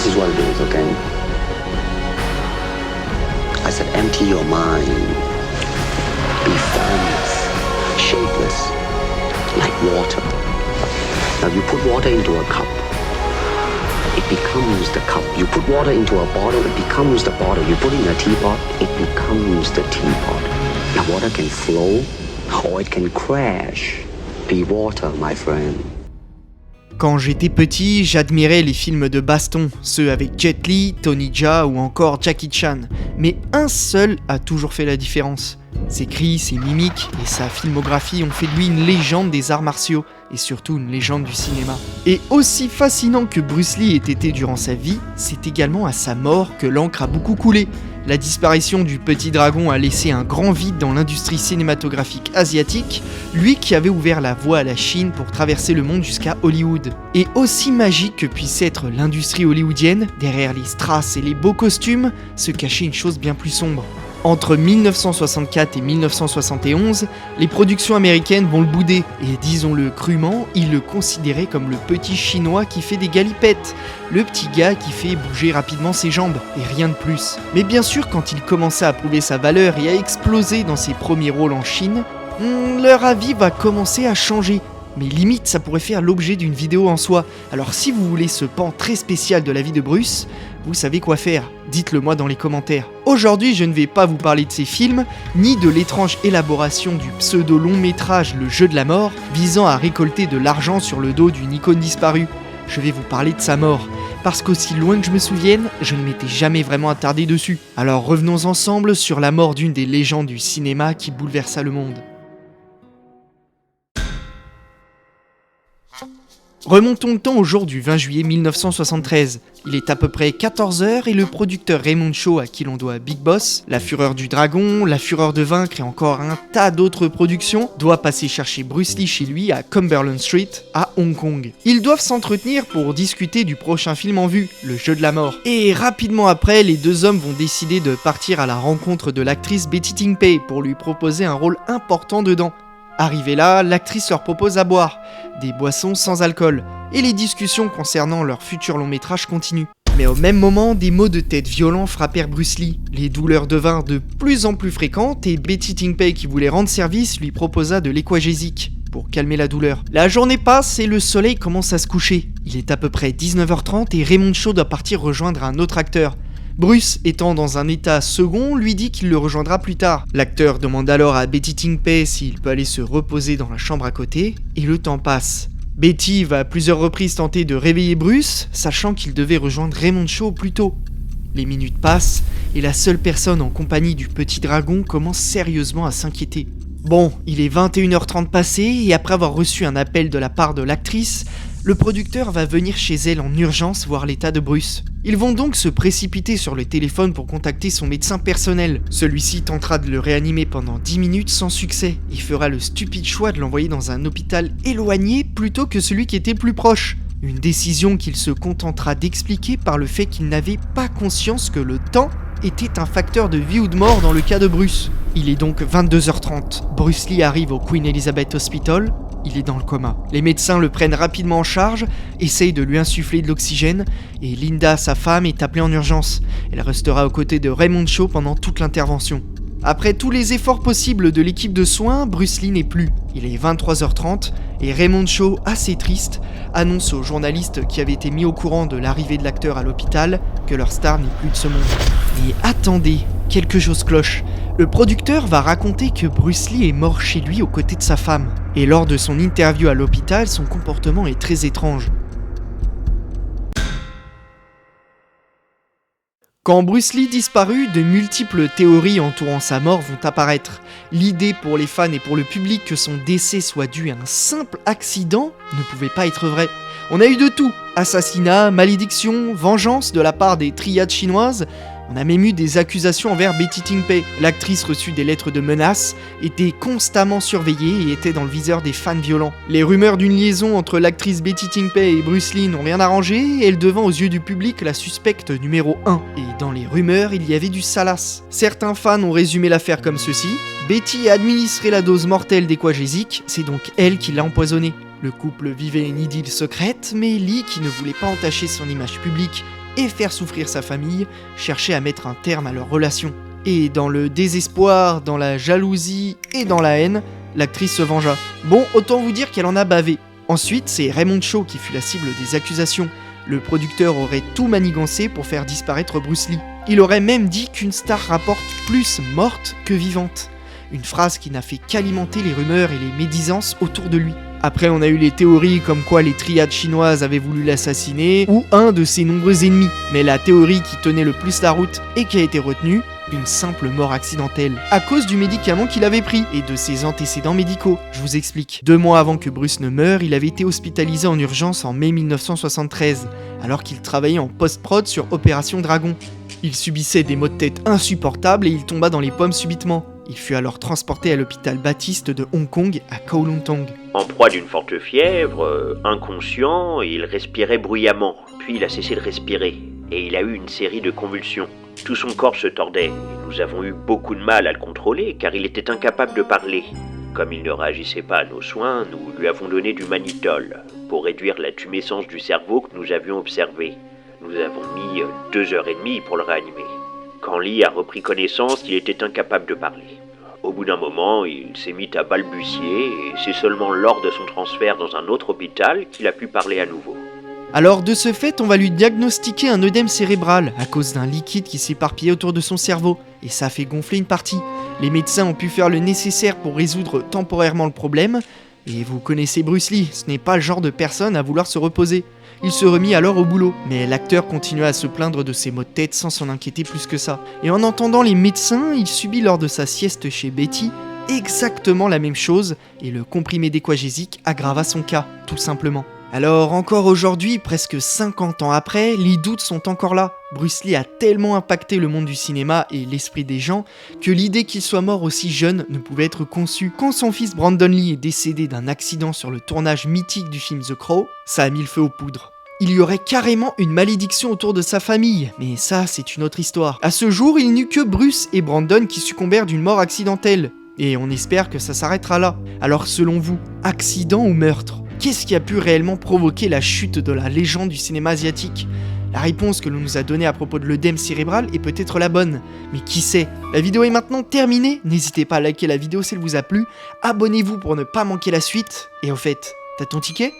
This is what it is, okay? I said empty your mind. Be formless, shapeless, like water. Now you put water into a cup. It becomes the cup. You put water into a bottle, it becomes the bottle. You put it in a teapot, it becomes the teapot. Now water can flow or it can crash. Be water, my friend. Quand j'étais petit, j'admirais les films de baston, ceux avec Jet Li, Tony Jaa ou encore Jackie Chan. Mais un seul a toujours fait la différence. Ses cris, ses mimiques et sa filmographie ont fait de lui une légende des arts martiaux et surtout une légende du cinéma. Et aussi fascinant que Bruce Lee ait été durant sa vie, c'est également à sa mort que l'encre a beaucoup coulé. La disparition du Petit Dragon a laissé un grand vide dans l'industrie cinématographique asiatique, lui qui avait ouvert la voie à la Chine pour traverser le monde jusqu'à Hollywood. Et aussi magique que puisse être l'industrie hollywoodienne, derrière les strass et les beaux costumes, se cachait une chose bien plus sombre. Entre 1964 et 1971, les productions américaines vont le bouder, et disons-le crûment, ils le considéraient comme le petit chinois qui fait des galipettes, le petit gars qui fait bouger rapidement ses jambes, et rien de plus. Mais bien sûr, quand il commença à prouver sa valeur et à exploser dans ses premiers rôles en Chine, leur avis va commencer à changer. Mais limite, ça pourrait faire l'objet d'une vidéo en soi. Alors si vous voulez ce pan très spécial de la vie de Bruce, vous savez quoi faire, dites-le moi dans les commentaires. Aujourd'hui, je ne vais pas vous parler de ses films, ni de l'étrange élaboration du pseudo-long métrage Le Jeu de la Mort, visant à récolter de l'argent sur le dos d'une icône disparue. Je vais vous parler de sa mort, parce qu'aussi loin que je me souvienne, je ne m'étais jamais vraiment attardé dessus. Alors revenons ensemble sur la mort d'une des légendes du cinéma qui bouleversa le monde. Remontons le temps au jour du 20 juillet 1973. Il est à peu près 14h et le producteur Raymond Chow, à qui l'on doit Big Boss, La Fureur du Dragon, La Fureur de Vaincre et encore un tas d'autres productions, doit passer chercher Bruce Lee chez lui à Cumberland Street, à Hong Kong. Ils doivent s'entretenir pour discuter du prochain film en vue, Le Jeu de la Mort. Et rapidement après, les deux hommes vont décider de partir à la rencontre de l'actrice Betty Ting Pei pour lui proposer un rôle important dedans. Arrivée là, l'actrice leur propose à boire, des boissons sans alcool, et les discussions concernant leur futur long métrage continuent. Mais au même moment, des maux de tête violents frappèrent Bruce Lee. Les douleurs devinrent de plus en plus fréquentes et Betty Ting Pei, qui voulait rendre service, lui proposa de l'équagésique pour calmer la douleur. La journée passe et le soleil commence à se coucher. Il est à peu près 19h30 et Raymond Chow doit partir rejoindre un autre acteur. Bruce, étant dans un état second, lui dit qu'il le rejoindra plus tard. L'acteur demande alors à Betty Ting Pei s'il peut aller se reposer dans la chambre à côté, et le temps passe. Betty va à plusieurs reprises tenter de réveiller Bruce, sachant qu'il devait rejoindre Raymond Chow plus tôt. Les minutes passent, et la seule personne en compagnie du Petit Dragon commence sérieusement à s'inquiéter. Bon, il est 21h30 passé, et après avoir reçu un appel de la part de l'actrice, le producteur va venir chez elle en urgence voir l'état de Bruce. Ils vont donc se précipiter sur le téléphone pour contacter son médecin personnel. Celui-ci tentera de le réanimer pendant 10 minutes sans succès. Il fera le stupide choix de l'envoyer dans un hôpital éloigné plutôt que celui qui était plus proche. Une décision qu'il se contentera d'expliquer par le fait qu'il n'avait pas conscience que le temps était un facteur de vie ou de mort dans le cas de Bruce. Il est donc 22h30. Bruce Lee arrive au Queen Elizabeth Hospital. Il est dans le coma. Les médecins le prennent rapidement en charge, essayent de lui insuffler de l'oxygène, et Linda, sa femme, est appelée en urgence. Elle restera aux côtés de Raymond Chow pendant toute l'intervention. Après tous les efforts possibles de l'équipe de soins, Bruce Lee n'est plus. Il est 23h30, et Raymond Chow, assez triste, annonce aux journalistes qui avaient été mis au courant de l'arrivée de l'acteur à l'hôpital que leur star n'est plus de ce monde. Mais attendez, quelque chose cloche. Le producteur va raconter que Bruce Lee est mort chez lui aux côtés de sa femme. Et lors de son interview à l'hôpital, son comportement est très étrange. Quand Bruce Lee disparut, de multiples théories entourant sa mort vont apparaître. L'idée pour les fans et pour le public que son décès soit dû à un simple accident ne pouvait pas être vraie. On a eu de tout, assassinat, malédiction, vengeance de la part des triades chinoises. On a même eu des accusations envers Betty Ting Pei. L'actrice reçut des lettres de menaces, était constamment surveillée et était dans le viseur des fans violents. Les rumeurs d'une liaison entre l'actrice Betty Ting Pei et Bruce Lee n'ont rien arrangé et elle devint aux yeux du public la suspecte numéro 1. Et dans les rumeurs, il y avait du salace. Certains fans ont résumé l'affaire comme ceci. Betty a administré la dose mortelle d'équagésique, c'est donc elle qui l'a empoisonné. Le couple vivait une idylle secrète, mais Lee, qui ne voulait pas entacher son image publique et faire souffrir sa famille, cherchait à mettre un terme à leur relation. Et dans le désespoir, dans la jalousie et dans la haine, l'actrice se vengea. Bon, autant vous dire qu'elle en a bavé. Ensuite, c'est Raymond Shaw qui fut la cible des accusations. Le producteur aurait tout manigancé pour faire disparaître Bruce Lee. Il aurait même dit qu'une star rapporte plus morte que vivante. Une phrase qui n'a fait qu'alimenter les rumeurs et les médisances autour de lui. Après, on a eu les théories comme quoi les triades chinoises avaient voulu l'assassiner, ou un de ses nombreux ennemis. Mais la théorie qui tenait le plus la route et qui a été retenue, une simple mort accidentelle, à cause du médicament qu'il avait pris et de ses antécédents médicaux. Je vous explique. 2 mois avant que Bruce ne meure, il avait été hospitalisé en urgence en mai 1973, alors qu'il travaillait en post-prod sur Opération Dragon. Il subissait des maux de tête insupportables et il tomba dans les pommes subitement. Il fut alors transporté à l'hôpital Baptiste de Hong Kong à Kowloon-tong. En proie d'une forte fièvre, inconscient, il respirait bruyamment, puis il a cessé de respirer, et il a eu une série de convulsions. Tout son corps se tordait, et nous avons eu beaucoup de mal à le contrôler, car il était incapable de parler. Comme il ne réagissait pas à nos soins, nous lui avons donné du mannitol, pour réduire la tumescence du cerveau que nous avions observée. Nous avons mis 2h30 pour le réanimer. Quand Lee a repris connaissance, il était incapable de parler. Au bout d'un moment, il s'est mis à balbutier et c'est seulement lors de son transfert dans un autre hôpital qu'il a pu parler à nouveau. Alors de ce fait, on va lui diagnostiquer un œdème cérébral à cause d'un liquide qui s'éparpillait autour de son cerveau, et ça a fait gonfler une partie. Les médecins ont pu faire le nécessaire pour résoudre temporairement le problème, et vous connaissez Bruce Lee, ce n'est pas le genre de personne à vouloir se reposer. Il se remit alors au boulot, mais l'acteur continua à se plaindre de ses maux de tête sans s'en inquiéter plus que ça. Et en entendant les médecins, il subit lors de sa sieste chez Betty exactement la même chose, et le comprimé d'équagésique aggrava son cas, tout simplement. Alors encore aujourd'hui, presque 50 ans après, les doutes sont encore là. Bruce Lee a tellement impacté le monde du cinéma et l'esprit des gens que l'idée qu'il soit mort aussi jeune ne pouvait être conçue. Quand son fils Brandon Lee est décédé d'un accident sur le tournage mythique du film The Crow, ça a mis le feu aux poudres. Il y aurait carrément une malédiction autour de sa famille, mais ça c'est une autre histoire. À ce jour, il n'y eut que Bruce et Brandon qui succombèrent d'une mort accidentelle. Et on espère que ça s'arrêtera là. Alors selon vous, accident ou meurtre ? Qu'est-ce qui a pu réellement provoquer la chute de la légende du cinéma asiatique ? La réponse que l'on nous a donnée à propos de l'œdème cérébral est peut-être la bonne, mais qui sait ? La vidéo est maintenant terminée, n'hésitez pas à liker la vidéo si elle vous a plu, abonnez-vous pour ne pas manquer la suite, et au fait, t'as ton ticket ?